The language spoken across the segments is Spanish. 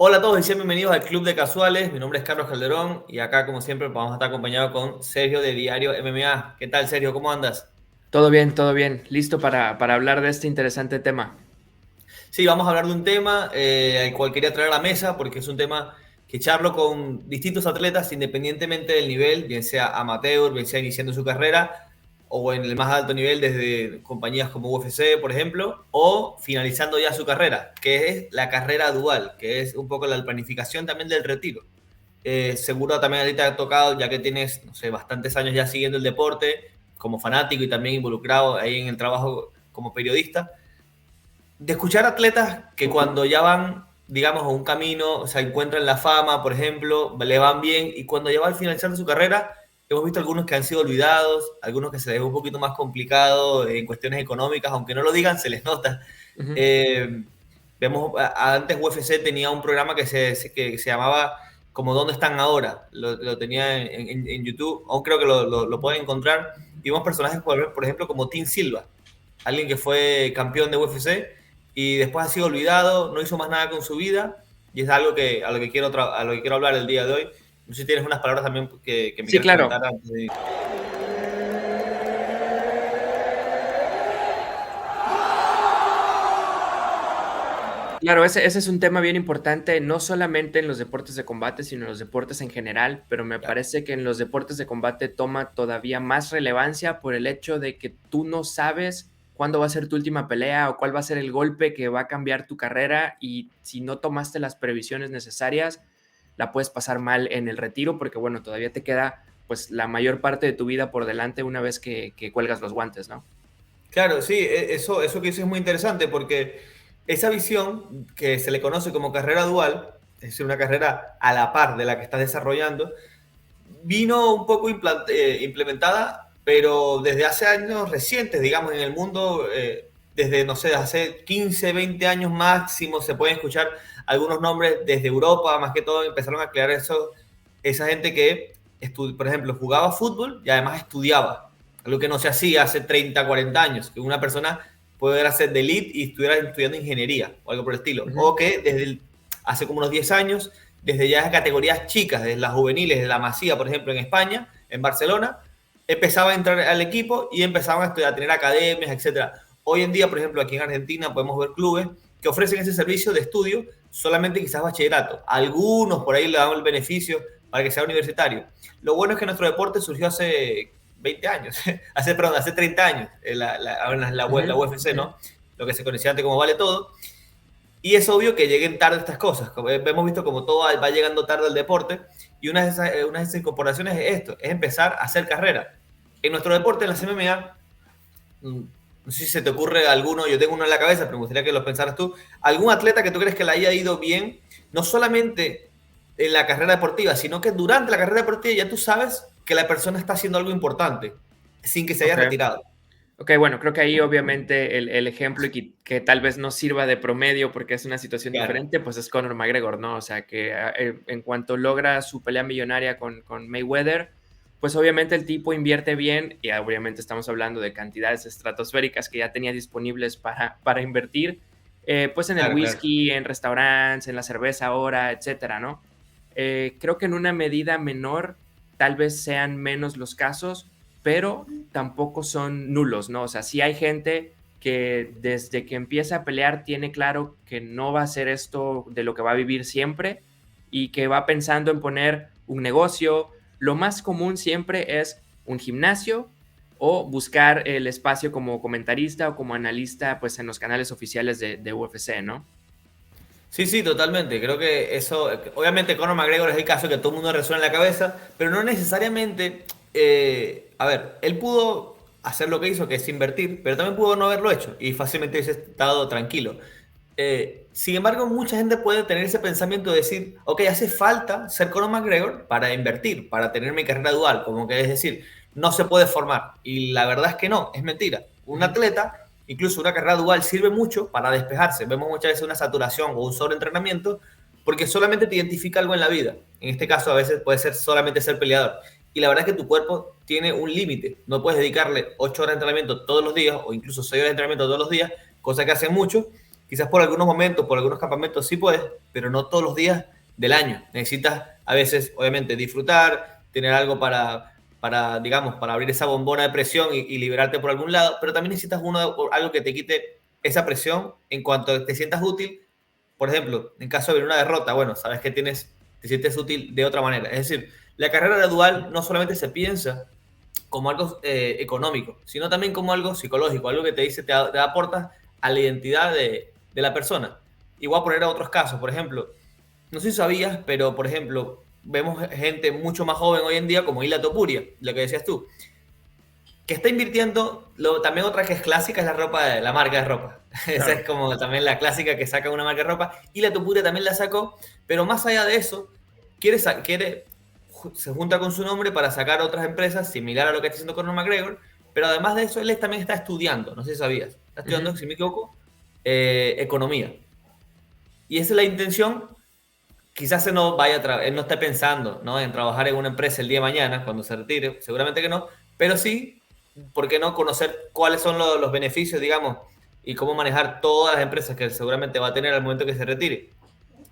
Hola a todos y sean bienvenidos al Club de Casuales. Mi nombre es Carlos Calderón y acá, como siempre, vamos a estar acompañados con Sergio de Diario MMA. ¿Qué tal, Sergio? ¿Cómo andas? Todo bien, todo bien. Listo para hablar de este interesante tema. Sí, vamos a hablar de un tema al cual quería traer a la mesa porque es un tema que charlo con distintos atletas independientemente del nivel, bien sea amateur, bien sea iniciando su carrera o en el más alto nivel desde compañías como UFC, por ejemplo, o finalizando ya su carrera, que es la carrera dual, que es un poco la planificación también del retiro. Seguro también a ti te ha tocado, ya que tienes, no sé, bastantes años ya siguiendo el deporte como fanático y también involucrado ahí en el trabajo como periodista, de escuchar atletas que cuando ya van, digamos, a un camino, o sea, encuentran la fama, por ejemplo, le van bien, y cuando ya va al finalizar de su carrera, hemos visto algunos que han sido olvidados, algunos que se les ve un poquito más complicado en cuestiones económicas, aunque no lo digan, se les nota. Ujú. Eh, Vemos, antes UFC tenía un programa que se llamaba como ¿Dónde están ahora? Lo tenía en YouTube, aún creo que lo pueden encontrar, y vemos personajes, por ejemplo, como Tim Silva, alguien que fue campeón de UFC y después ha sido olvidado, no hizo más nada con su vida y es algo que a lo que quiero hablar el día de hoy. No sé si tienes unas palabras también que me Sí, quieras claro. comentar antes de... Claro, ese es un tema bien importante, no solamente en los deportes de combate, sino en los deportes en general, pero me Claro. parece que en los deportes de combate toma todavía más relevancia por el hecho de que tú no sabes cuándo va a ser tu última pelea o cuál va a ser el golpe que va a cambiar tu carrera y si no tomaste las previsiones necesarias, la puedes pasar mal en el retiro porque, bueno, todavía te queda pues la mayor parte de tu vida por delante una vez que cuelgas los guantes, ¿no? Claro, sí, eso que dices es muy interesante porque esa visión que se le conoce como carrera dual, es decir, una carrera a la par de la que estás desarrollando, vino un poco implementada, pero desde hace años recientes, digamos, en el mundo, desde, no sé, hace 15, 20 años máximo, se pueden escuchar algunos nombres desde Europa, más que todo, empezaron a crear esa gente que, por ejemplo, jugaba fútbol y además estudiaba, algo que no se hacía hace 30, 40 años, que una persona puede hacer de elite y estuviera estudiando ingeniería o algo por el estilo, Ujú. o que hace como unos 10 años desde ya categorías chicas, desde las juveniles, de la Masía, por ejemplo, en España, en Barcelona, empezaba a entrar al equipo y empezaban a, estudiar, a tener academias, etcétera. Hoy en día, por ejemplo, aquí en Argentina podemos ver clubes que ofrecen ese servicio de estudio solamente quizás bachillerato. Algunos por ahí le dan el beneficio para que sea universitario. Lo bueno es que nuestro deporte surgió hace 20 años, hace 30 años, Ujú, la UFC, ujú. ¿no? Lo que se conocía antes como Vale Todo. Y es obvio que lleguen tarde estas cosas. Como hemos visto como todo va llegando tarde al deporte. Y una de esas incorporaciones es esto, es empezar a hacer carrera. En nuestro deporte, en la MMA, no sé si se te ocurre alguno, yo tengo uno en la cabeza, pero me gustaría que lo pensaras tú. ¿Algún atleta que tú crees que le haya ido bien, no solamente en la carrera deportiva, sino que durante la carrera deportiva ya tú sabes que la persona está haciendo algo importante, sin que se haya Ok. retirado? Ok, bueno, creo que ahí obviamente el ejemplo y que tal vez no sirva de promedio porque es una situación Claro, diferente, pues es Conor McGregor, ¿no? O sea, que en cuanto logra su pelea millonaria con Mayweather, pues obviamente el tipo invierte bien y obviamente estamos hablando de cantidades estratosféricas que ya tenía disponibles para invertir, pues en el claro, claro. whisky, en restaurantes, en la cerveza ahora, etcétera, ¿no? Creo que en una medida menor tal vez sean menos los casos, pero tampoco son nulos, ¿no? O sea, sí hay gente que desde que empieza a pelear tiene claro que no va a ser esto de lo que va a vivir siempre y que va pensando en poner un negocio. Lo más común siempre es un gimnasio o buscar el espacio como comentarista o como analista pues en los canales oficiales de UFC, ¿no? Sí, sí, totalmente. Creo que eso, obviamente Conor McGregor es el caso que todo el mundo resuena en la cabeza, pero no necesariamente, a ver, él pudo hacer lo que hizo, que es invertir, pero también pudo no haberlo hecho y fácilmente hubiese estado tranquilo. Sin embargo, mucha gente puede tener ese pensamiento de decir, ok, hace falta ser Conor McGregor para invertir, para tener mi carrera dual, como que es decir, no se puede formar. Y la verdad es que no, es mentira. Un Ujú. atleta, incluso una carrera dual, sirve mucho para despejarse. Vemos muchas veces una saturación o un sobreentrenamiento porque solamente te identifica algo en la vida. En este caso, a veces puede ser solamente ser peleador. Y la verdad es que tu cuerpo tiene un límite. No puedes dedicarle 8 horas de entrenamiento todos los días o incluso 6 horas de entrenamiento todos los días, cosa que hacen muchos, Quizás por algunos momentos, por algunos campamentos sí puedes, pero no todos los días del año. Necesitas a veces, obviamente, disfrutar, tener algo digamos, para abrir esa bombona de presión y liberarte por algún lado, pero también necesitas algo que te quite esa presión en cuanto te sientas útil. Por ejemplo, en caso de una derrota, bueno, sabes que te sientes útil de otra manera. Es decir, la carrera gradual no solamente se piensa como algo económico, sino también como algo psicológico, algo que te dice, te aporta a la identidad de la persona. Y voy a poner a otros casos, por ejemplo, no sé si sabías, pero por ejemplo, vemos gente mucho más joven hoy en día como Ila Topuria, lo que decías tú, que está invirtiendo, también otra que es clásica es la ropa, la marca de ropa. Esa Claro. es como también la clásica que saca una marca de ropa. Y la Topuria también la sacó, pero más allá de eso, se junta con su nombre para sacar otras empresas similar a lo que está haciendo Conor McGregor, pero además de eso, él también está estudiando, no sé si sabías, está estudiando, Ujú. si me equivoco, economía. Y esa es la intención. Quizás él no esté pensando, ¿no?, en trabajar en una empresa el día de mañana, cuando se retire, seguramente que no, pero sí, ¿por qué no conocer cuáles son los beneficios, digamos, y cómo manejar todas las empresas que él seguramente va a tener al momento que se retire?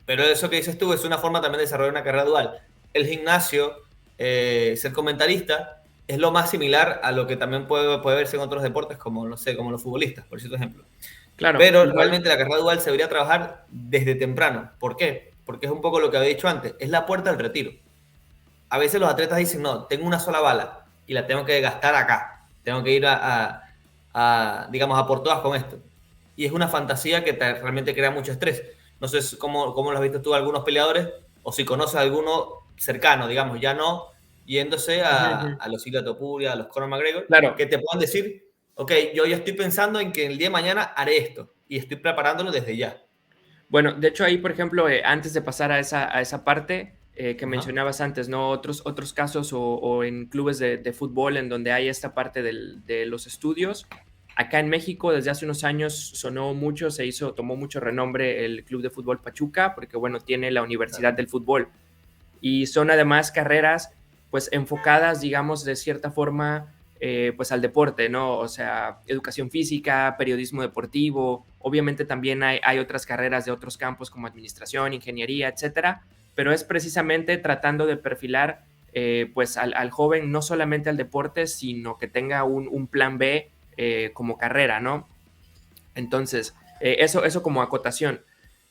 Pero eso que dices tú es una forma también de desarrollar una carrera dual. El gimnasio, ser comentarista, es lo más similar a lo que también puede verse en otros deportes, como, no sé, como los futbolistas, por cierto ejemplo. Claro, Pero igual. realmente la carrera dual se debería trabajar desde temprano. ¿Por qué? Porque es un poco lo que había dicho antes, es la puerta al retiro. A veces los atletas dicen, no, tengo una sola bala y la tengo que gastar acá. Tengo que ir digamos, a por todas con esto. Y es una fantasía que realmente crea mucho estrés. No sé cómo lo has visto tú a algunos peleadores o si conoces a alguno cercano, digamos, ya no yéndose Ujú, ujú. a los Ilia Topuria, a los Conor McGregor, Claro. que te puedan decir, ok, yo ya estoy pensando en que el día de mañana haré esto y estoy preparándolo desde ya. Bueno, de hecho, ahí, por ejemplo, antes de pasar a esa parte que Ajá. mencionabas antes, ¿no? Otros casos o en clubes de fútbol en donde hay esta parte de los estudios. Acá en México, desde hace unos años, sonó mucho, tomó mucho renombre el Club de Fútbol Pachuca, porque, bueno, tiene la Universidad del Fútbol. Y son además carreras, pues, enfocadas, digamos, de cierta forma, pues, al deporte, ¿no? O sea, educación física, periodismo deportivo, obviamente también hay otras carreras de otros campos como administración, ingeniería, etcétera, pero es precisamente tratando de perfilar, pues, al joven, no solamente al deporte, sino que tenga un plan B como carrera, ¿no? Entonces, eso como acotación.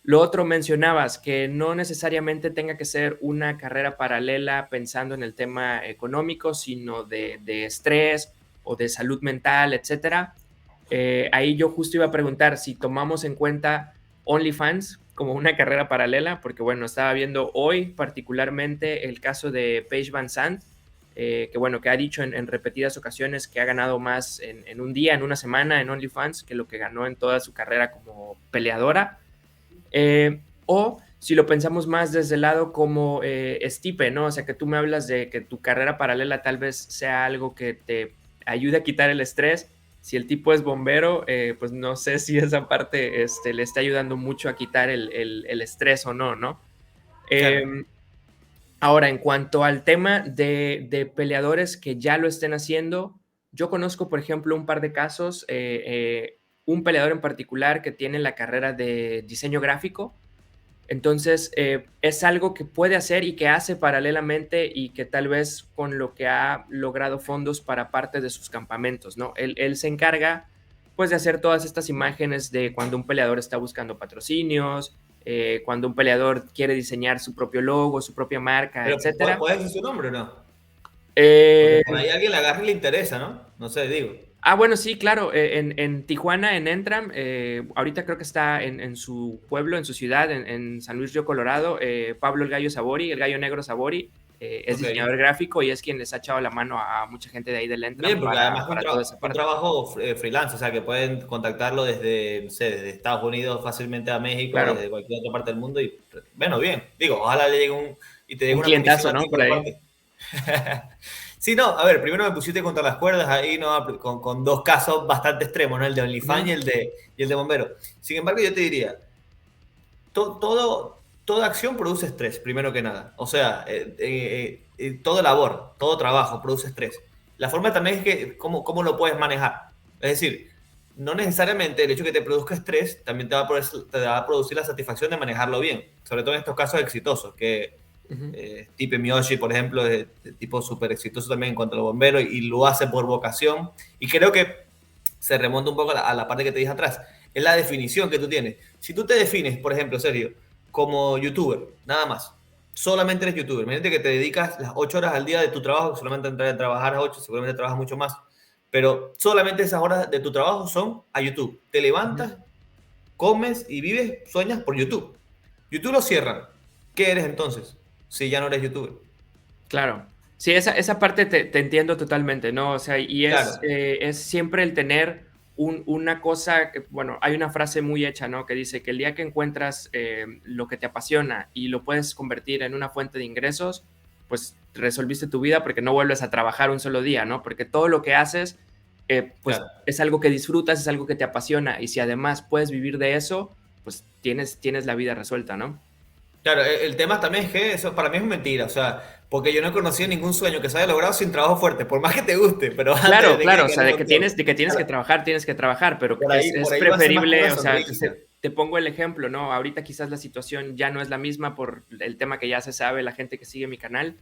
Lo otro mencionabas, que no necesariamente tenga que ser una carrera paralela pensando en el tema económico, sino de estrés o de salud mental, etcétera. Ahí yo justo iba a preguntar si tomamos en cuenta OnlyFans como una carrera paralela, porque bueno, estaba viendo hoy particularmente el caso de Paige Van Sant, que bueno, que ha dicho en repetidas ocasiones que ha ganado más en un día, en una semana en OnlyFans que lo que ganó en toda su carrera como peleadora. O si lo pensamos más desde el lado como Stipe, ¿no? O sea, que tú me hablas de que tu carrera paralela tal vez sea algo que te ayude a quitar el estrés. Si el tipo es bombero, pues no sé si esa parte le está ayudando mucho a quitar el estrés o no, ¿no? Claro. Eh, Ahora, en cuanto al tema de peleadores que ya lo estén haciendo, yo conozco, por ejemplo, un par de casos, un peleador en particular que tiene la carrera de diseño gráfico. Entonces, es algo que puede hacer y que hace paralelamente y que tal vez con lo que ha logrado fondos para parte de sus campamentos, ¿no? Él se encarga, pues, de hacer todas estas imágenes de cuando un peleador está buscando patrocinios, cuando un peleador quiere diseñar su propio logo, su propia marca, Pero etcétera. ¿puedes decir su nombre o no? Porque Eh, por ahí a alguien le agarra y le interesa, ¿no? No sé, digo. bueno, sí, claro, en Tijuana, en Entram, ahorita creo que está en su pueblo, en su ciudad, en San Luis Río Colorado, Pablo el Gallo Sabori, el Gallo Negro Sabori, es Ok. diseñador gráfico y es quien les ha echado la mano a mucha gente de ahí del Entram Bien, porque además para toda esa un parte. trabajo freelance, o sea, que pueden contactarlo desde, no sé, desde Estados Unidos fácilmente a México, Claro, desde cualquier otra parte del mundo. Y bueno, bien, digo, ojalá le llegue y te llegue un una comisión clientazo, a ti ¿no? Por por ahí. parte. Sí, no, a ver, primero me pusiste contra las cuerdas ahí, ¿no? Con dos casos bastante extremos, ¿no? El de OnlyFans Ujú. y el de Bombero. Sin embargo, yo te diría, toda acción produce estrés, primero que nada. O sea, todo labor, todo trabajo produce estrés. La forma también es que cómo lo puedes manejar. Es decir, no necesariamente el hecho de que te produzca estrés también te va a producir la satisfacción de manejarlo bien, sobre todo en estos casos exitosos, que Ujú. Stipe Miocic, por ejemplo, es de tipo súper exitoso también en cuanto a los bomberos y lo hace por vocación. Y creo que se remonta un poco a la parte que te dije atrás, es la definición que tú tienes. Si tú te defines, por ejemplo, Sergio, como youtuber, nada más, solamente eres youtuber, imagínate que te dedicas las 8 horas al día de tu trabajo, que solamente entras a trabajar a 8, seguramente trabajas mucho más, pero solamente esas horas de tu trabajo son a YouTube. Te Ujú. levantas, comes y vives, sueñas por YouTube. YouTube lo cierran. ¿Qué eres entonces? Si ya no eres youtuber. Claro. Sí, esa parte te entiendo totalmente, ¿no? O sea, y Claro, es siempre el tener una cosa, bueno, hay una frase muy hecha, ¿no? Que dice que el día que encuentras lo que te apasiona y lo puedes convertir en una fuente de ingresos, pues resolviste tu vida porque no vuelves a trabajar un solo día, ¿no? Porque todo lo que haces, pues claro. es algo que disfrutas, es algo que te apasiona y si además puedes vivir de eso, pues tienes la vida resuelta, ¿no? Claro, el tema también es que eso para mí es mentira, o sea, porque yo no he conocido ningún sueño que se haya logrado sin trabajo fuerte, por más que te guste, pero antes Claro, de que claro, o sea, ganes un tiempo. de que Claro, tienes que trabajar, pero por es ahí va a ser más con preferible, una o sea, sonrisa. te pongo el ejemplo, ¿no? Ahorita quizás la situación ya no es la misma por el tema que ya se sabe, la gente que sigue mi canal,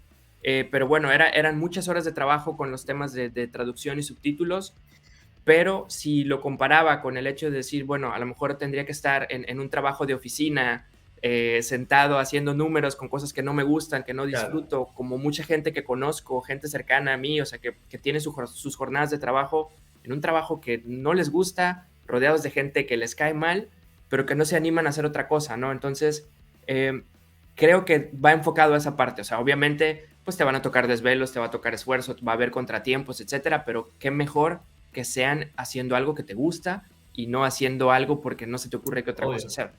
pero bueno, eran muchas horas de trabajo con los temas de traducción y subtítulos, pero si lo comparaba con el hecho de decir, bueno, a lo mejor tendría que estar en un trabajo de oficina, sentado haciendo números con cosas que no me gustan, que no Claro. disfruto, como mucha gente que conozco, gente cercana a mí, o sea, que tiene sus jornadas de trabajo en un trabajo que no les gusta, rodeados de gente que les cae mal, pero que no se animan a hacer otra cosa, ¿no? Entonces, creo que va enfocado a esa parte, o sea, obviamente, pues te van a tocar desvelos, te va a tocar esfuerzo, va a haber contratiempos, etcétera, pero qué mejor que sean haciendo algo que te gusta y no haciendo algo porque no se te ocurre qué otra cosa Obvio. hacer.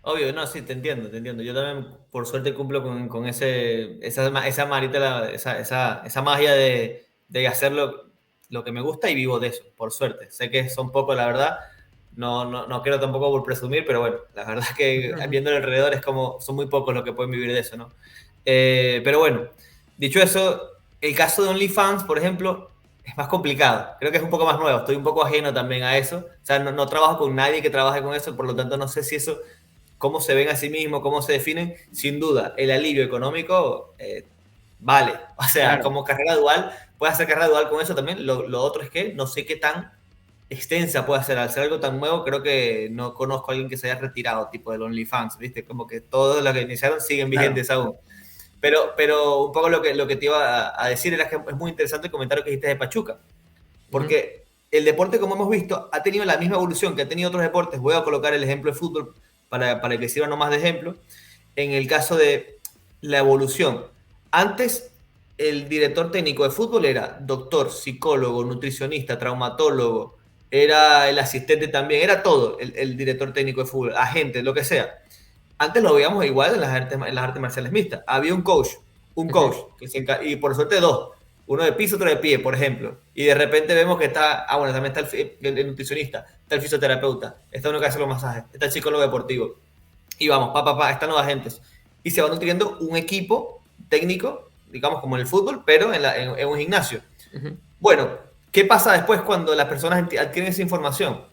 Obvio, no, sí, te entiendo, te entiendo. Yo también, por suerte, cumplo con esa marita, esa magia de hacer lo que me gusta y vivo de eso, por suerte. Sé que son pocos, la verdad. No quiero tampoco por presumir, pero bueno, la verdad es que Ujú. viendo alrededor es como, son muy pocos los que pueden vivir de eso, ¿no? Pero bueno, dicho eso, el caso de OnlyFans, por ejemplo, es más complicado. Creo que es un poco más nuevo. Estoy un poco ajeno también a eso. O sea, no trabajo con nadie que trabaje con eso, por lo tanto no sé si eso cómo se ven a sí mismos, cómo se definen, sin duda, el alivio económico vale. O sea, Claro. como carrera dual, puedes hacer carrera dual con eso también. Lo otro es que no sé qué tan extensa puede ser. Al ser algo tan nuevo, creo que no conozco a alguien que se haya retirado, tipo del OnlyFans, ¿viste? Como que todos los que iniciaron siguen Claro. vigentes aún. Pero un poco lo que te iba a decir era que es muy interesante el comentario que dijiste de Pachuca, Ujú. porque el deporte, como hemos visto, ha tenido la misma evolución que ha tenido otros deportes. Voy a colocar el ejemplo de fútbol para que sirva nomás de ejemplo. En el caso de la evolución, antes el director técnico de fútbol era doctor, psicólogo, nutricionista, traumatólogo, era el asistente también, era todo el director técnico de fútbol, agente, lo que sea. Antes lo veíamos igual en las artes marciales mixtas. Había un Ujú. coach, y por suerte dos, uno de piso, otro de pie, por ejemplo. Y de repente vemos que está, bueno, también está el nutricionista, está el fisioterapeuta, está uno que hace los masajes, está el psicólogo deportivo. Y vamos, están los agentes. Y se va nutriendo un equipo técnico, digamos como en el fútbol, pero en un gimnasio. Ujú. Bueno, ¿qué pasa después cuando las personas adquieren esa información?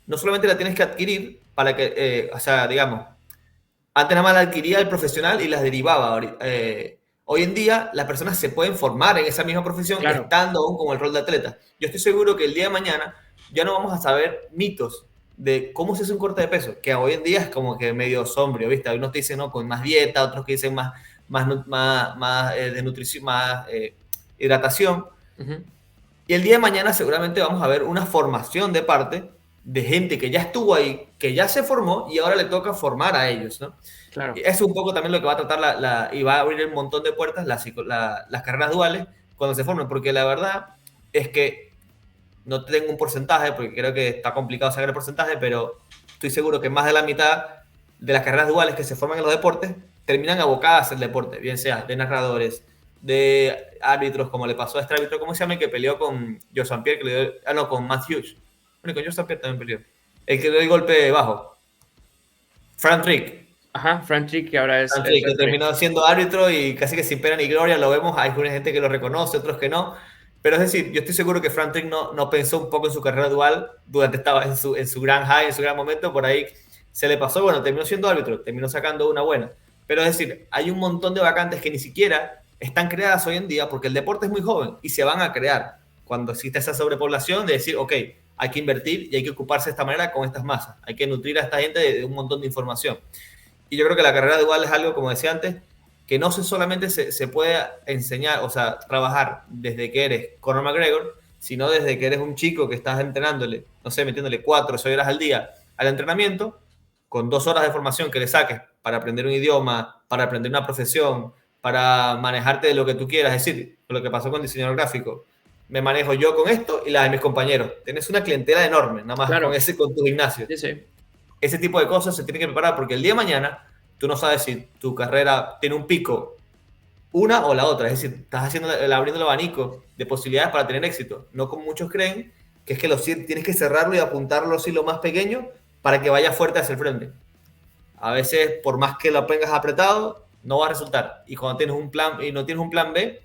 No solamente la tienes que adquirir para que, o sea, digamos, antes nada más la adquiría el profesional y las derivaba. Hoy en día las personas se pueden formar en esa misma profesión Claro. estando aún con el rol de atleta. Yo estoy seguro que el día de mañana ya no vamos a saber mitos de cómo se hace un corte de peso, que hoy en día es como que medio sombrío, ¿viste? Algunos te dicen, no, con más dieta, otros que dicen más de nutrición, más hidratación. Ujú. Y el día de mañana seguramente vamos a ver una formación de parte de gente que ya estuvo ahí, que ya se formó y ahora le toca formar a ellos, ¿no? Y Claro. eso es un poco también lo que va a tratar y va a abrir un montón de puertas las carreras duales cuando se formen, porque la verdad es que no tengo un porcentaje, porque creo que está complicado sacar el porcentaje, pero estoy seguro que más de la mitad de las carreras duales que se forman en los deportes terminan abocadas al deporte, bien sea de narradores, de árbitros, como le pasó a este árbitro, ¿cómo se llama? El que peleó con Joe Pierre, que le dio, no, con Matthews. Bueno, con Joe Pierre también peleó. El que dio el golpe bajo. Frank Trick. Ajá, Frank Trick, que ahora es Sí, que referee. terminó siendo árbitro y casi que sin pena ni gloria lo vemos. Hay gente que lo reconoce, otros que no. Pero es decir, yo estoy seguro que Frank Trick no pensó un poco en su carrera dual durante estaba en su gran high, en su gran momento, por ahí se le pasó, bueno, terminó siendo árbitro, terminó sacando una buena. Pero es decir, hay un montón de vacantes que ni siquiera están creadas hoy en día porque el deporte es muy joven y se van a crear cuando existe esa sobrepoblación de decir, ok, hay que invertir y hay que ocuparse de esta manera con estas masas. Hay que nutrir a esta gente de un montón de información. Y yo creo que la carrera dual es algo, como decía antes, que no solamente se puede enseñar, o sea, trabajar desde que eres Conor McGregor, sino desde que eres un chico que estás entrenándole, no sé, metiéndole 4 o 6 horas al día al entrenamiento, con 2 horas de formación que le saques para aprender un idioma, para aprender una profesión, para manejarte de lo que tú quieras. Es decir, lo que pasó con diseñador gráfico. Me manejo yo con esto y la de mis compañeros. Tienes una clientela enorme, nada más Claro. con tu gimnasio. Sí, sí. Ese tipo de cosas se tienen que preparar porque el día de mañana tú no sabes si tu carrera tiene un pico, una o la otra. Es decir, estás abriendo el abanico de posibilidades para tener éxito. No como muchos creen, que es que tienes que cerrarlo y apuntarlo así lo más pequeño para que vaya fuerte hacia el frente. A veces, por más que lo tengas apretado, no va a resultar. Y cuando tienes un plan y no tienes un plan B,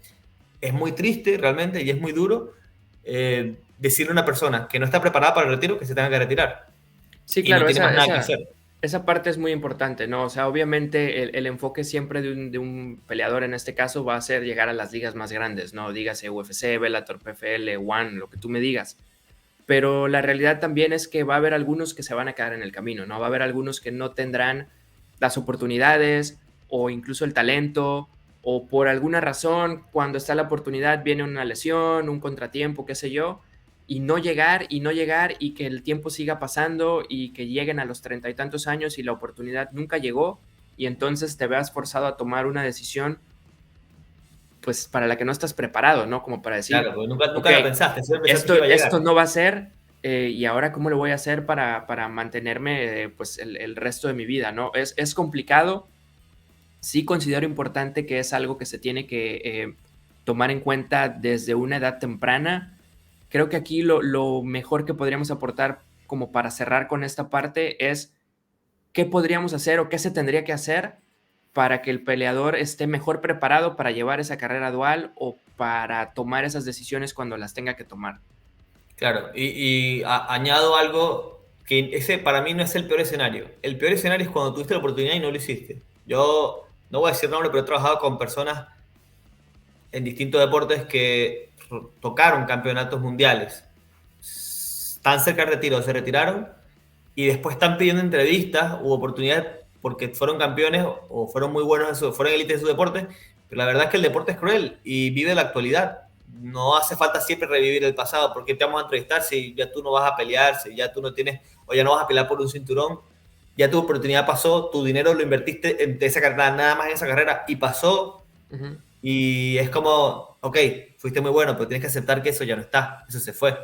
es muy triste realmente y es muy duro decirle a una persona que no está preparada para el retiro que se tenga que retirar Sí, y no claro, tiene más nada que hacer. esa parte es muy importante, ¿no? O sea, obviamente el enfoque siempre de un peleador en este caso va a ser llegar a las ligas más grandes, ¿no? Dígase UFC, Bellator, PFL, One, lo que tú me digas. Pero la realidad también es que va a haber algunos que se van a quedar en el camino, ¿no? Va a haber algunos que no tendrán las oportunidades o incluso el talento o por alguna razón cuando está la oportunidad viene una lesión, un contratiempo, qué sé yo, y no llegar y que el tiempo siga pasando y que lleguen a los 30 y tantos años y la oportunidad nunca llegó y entonces te veas forzado a tomar una decisión pues para la que no estás preparado, ¿no? Como para decir, Claro, porque nunca, ok, nunca la pensaste, siempre pensaste que iba a llegar. esto no va a ser y ahora cómo lo voy a hacer para mantenerme pues el resto de mi vida, ¿no? Es complicado, sí considero importante que es algo que se tiene que tomar en cuenta desde una edad temprana. Creo que aquí lo mejor que podríamos aportar como para cerrar con esta parte es qué podríamos hacer o qué se tendría que hacer para que el peleador esté mejor preparado para llevar esa carrera dual o para tomar esas decisiones cuando las tenga que tomar. Claro, añado algo que ese para mí no es el peor escenario. El peor escenario es cuando tuviste la oportunidad y no lo hiciste. Yo no voy a decir nombre, pero he trabajado con personas en distintos deportes que tocaron campeonatos mundiales. Están cerca del retiro, se retiraron y después están pidiendo entrevistas u oportunidades porque fueron campeones o fueron muy buenos, fueron élites de su deporte, pero la verdad es que el deporte es cruel y vive la actualidad. No hace falta siempre revivir el pasado, porque te vamos a entrevistar si ya tú no vas a pelear, si ya tú no tienes, o ya no vas a pelear por un cinturón, ya tu oportunidad pasó, tu dinero lo invertiste en esa carrera, nada más en esa carrera, y pasó, y es como, ok, fuiste muy bueno, pero tienes que aceptar que eso ya no está, eso se fue,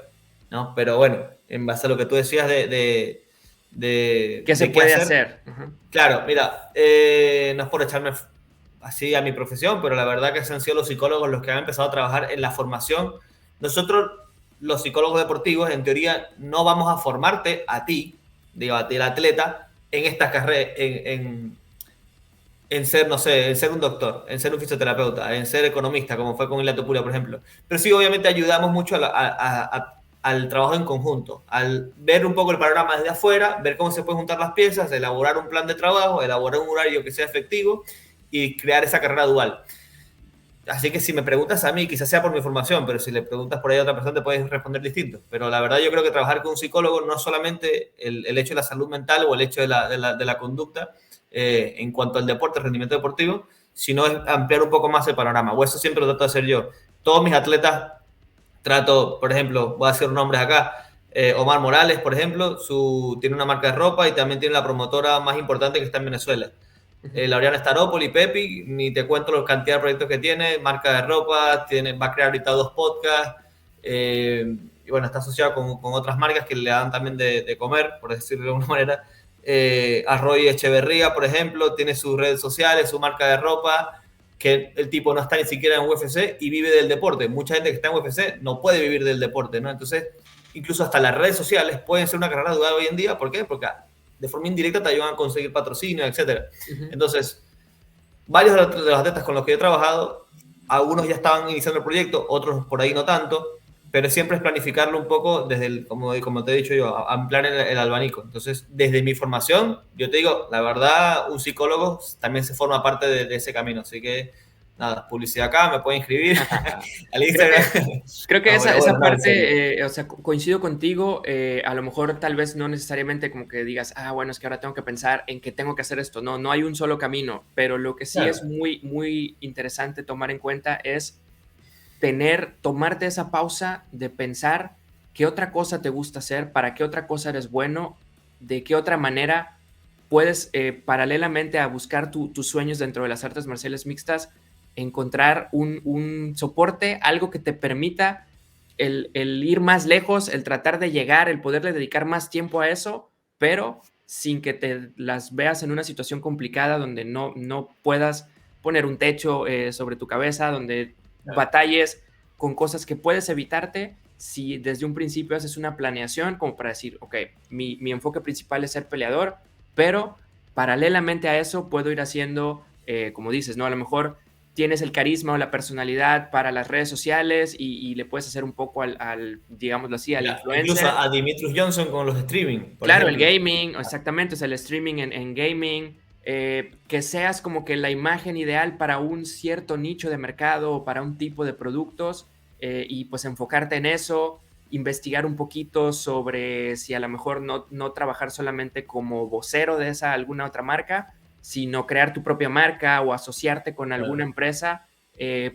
¿no? Pero bueno, en base a lo que tú decías ¿Qué se de qué puede hacer, hacer? claro, mira, no es por echarme así a mi profesión, pero la verdad que han sido los psicólogos los que han empezado a trabajar en la formación. Nosotros, los psicólogos deportivos, en teoría, no vamos a formarte a ti, digo, a ti, el atleta, en esta carrera, en ser, no sé, en ser un doctor, en ser un fisioterapeuta, en ser economista, como fue con Ilato Pura, por ejemplo. Pero sí, obviamente ayudamos mucho al trabajo en conjunto, al ver un poco el panorama desde afuera, ver cómo se pueden juntar las piezas, elaborar un plan de trabajo, elaborar un horario que sea efectivo y crear esa carrera dual. Así que si me preguntas a mí, quizás sea por mi formación, pero si le preguntas por ahí a otra persona te puedes responder distinto. Pero la verdad yo creo que trabajar con un psicólogo no es solamente el hecho de la salud mental o el hecho de la conducta en cuanto al deporte, el rendimiento deportivo, sino es ampliar un poco más el panorama. O eso siempre lo trato de hacer yo. Todos mis atletas trato, por ejemplo, voy a hacer nombres acá, Omar Morales, por ejemplo, tiene una marca de ropa y también tiene la promotora más importante que está en Venezuela. Laureano Staropoli, Pepi, ni te cuento la cantidad de proyectos que tiene, marca de ropa, va a crear ahorita 2 podcasts, y bueno, está asociado con otras marcas que le dan también de comer, por decirlo de alguna manera. Arroy Echeverría, por ejemplo, tiene sus redes sociales, su marca de ropa, que el tipo no está ni siquiera en UFC y vive del deporte. Mucha gente que está en UFC no puede vivir del deporte, ¿no? Entonces, incluso hasta las redes sociales pueden ser una carrera dual hoy en día. ¿Por qué? Porque de forma indirecta te ayudan a conseguir patrocinio, etc. Entonces, varios de los atletas con los que he trabajado algunos ya estaban iniciando el proyecto, otros por ahí no tanto, pero siempre es planificarlo un poco desde el, como te he dicho yo, ampliar el abanico. Entonces, desde mi formación, yo te digo, la verdad, un psicólogo también se forma parte de ese camino, así que nada, publicidad acá, me pueden inscribir al Creo Instagram. que, creo que No, esa, pero esa bueno, no, en serio. parte, o sea, coincido contigo, a lo mejor tal vez no necesariamente como que digas, bueno, es que ahora tengo que pensar en que tengo que hacer esto. No, no hay un solo camino, pero lo que sí es Claro, muy, muy interesante tomar en cuenta es tomarte esa pausa de pensar qué otra cosa te gusta hacer, para qué otra cosa eres bueno, de qué otra manera puedes, paralelamente a buscar tus sueños dentro de las artes marciales mixtas, encontrar un soporte, algo que te permita el ir más lejos, el tratar de llegar, el poderle dedicar más tiempo a eso, pero sin que te las veas en una situación complicada donde no puedas poner un techo sobre tu cabeza, donde claro. batalles con cosas que puedes evitarte si desde un principio haces una planeación como para decir, ok, mi enfoque principal es ser peleador, pero paralelamente a eso puedo ir haciendo, como dices, ¿no? A lo mejor tienes el carisma o la personalidad para las redes sociales y le puedes hacer un poco digámoslo así, al Mira, incluso influencer. a Dimitrius Johnson con los streaming, por Claro, el ejemplo. gaming, exactamente, o sea, el streaming en gaming, que seas como que la imagen ideal para un cierto nicho de mercado o para un tipo de productos y pues enfocarte en eso, investigar un poquito sobre si a lo mejor no trabajar solamente como vocero de esa alguna otra marca, sino crear tu propia marca o asociarte con alguna Claro, empresa,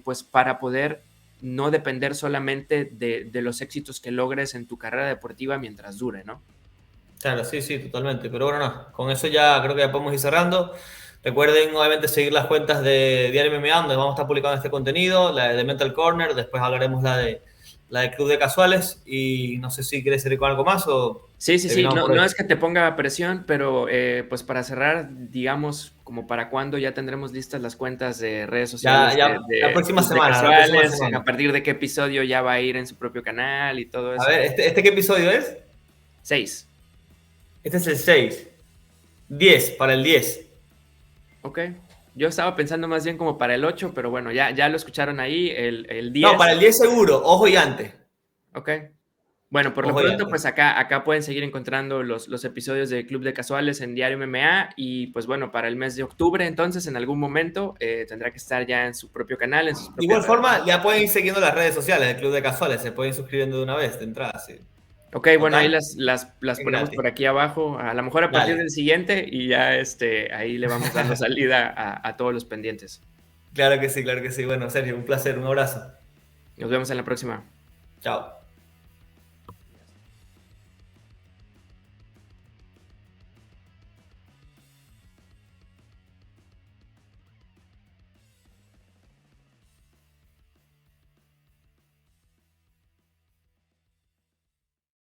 pues para poder no depender solamente de los éxitos que logres en tu carrera deportiva mientras dure, ¿no? claro, sí, sí, totalmente. Pero bueno, no, con eso ya creo que ya podemos ir cerrando. Recuerden, obviamente, seguir las cuentas de Diario MMA, donde vamos a estar publicando este contenido, la de Mental Corner, después hablaremos la de Club de Casuales, y no sé si quieres seguir con algo más o Sí, sí, sí, terminamos no, por no hoy. es que te ponga presión, pero pues para cerrar, digamos, como para cuándo ya tendremos listas las cuentas de redes Ya, sociales ya, la de próxima Club de semana, la próxima Casuales, semana. a partir de qué episodio ya va a ir en su propio canal y todo A eso. ver, ¿este qué episodio es? 6. Este es el 6. 10 para el 10. Ok. Yo estaba pensando más bien como para el 8, pero bueno, ya lo escucharon ahí, el No, 10. para el 10 seguro, ojo y antes. Ok. Bueno, por lo Ojo y pronto, antes. pues acá pueden seguir encontrando los episodios de Club de Casuales en Diario MMA y pues bueno, para el mes de octubre, entonces, en algún momento tendrá que estar ya en su propio canal, en sus De propias igual redes. forma, ya pueden ir siguiendo las redes sociales del Club de Casuales, se pueden ir suscribiendo de una vez, de entrada, sí. Ok, bueno, ahí Total, las es ponemos gratis. por aquí abajo, a lo mejor a partir Dale. del siguiente y ya ahí le vamos dando salida a todos los pendientes. Claro que sí, claro que sí. Bueno, Sergio, un placer, un abrazo. Nos vemos en la próxima. Chao.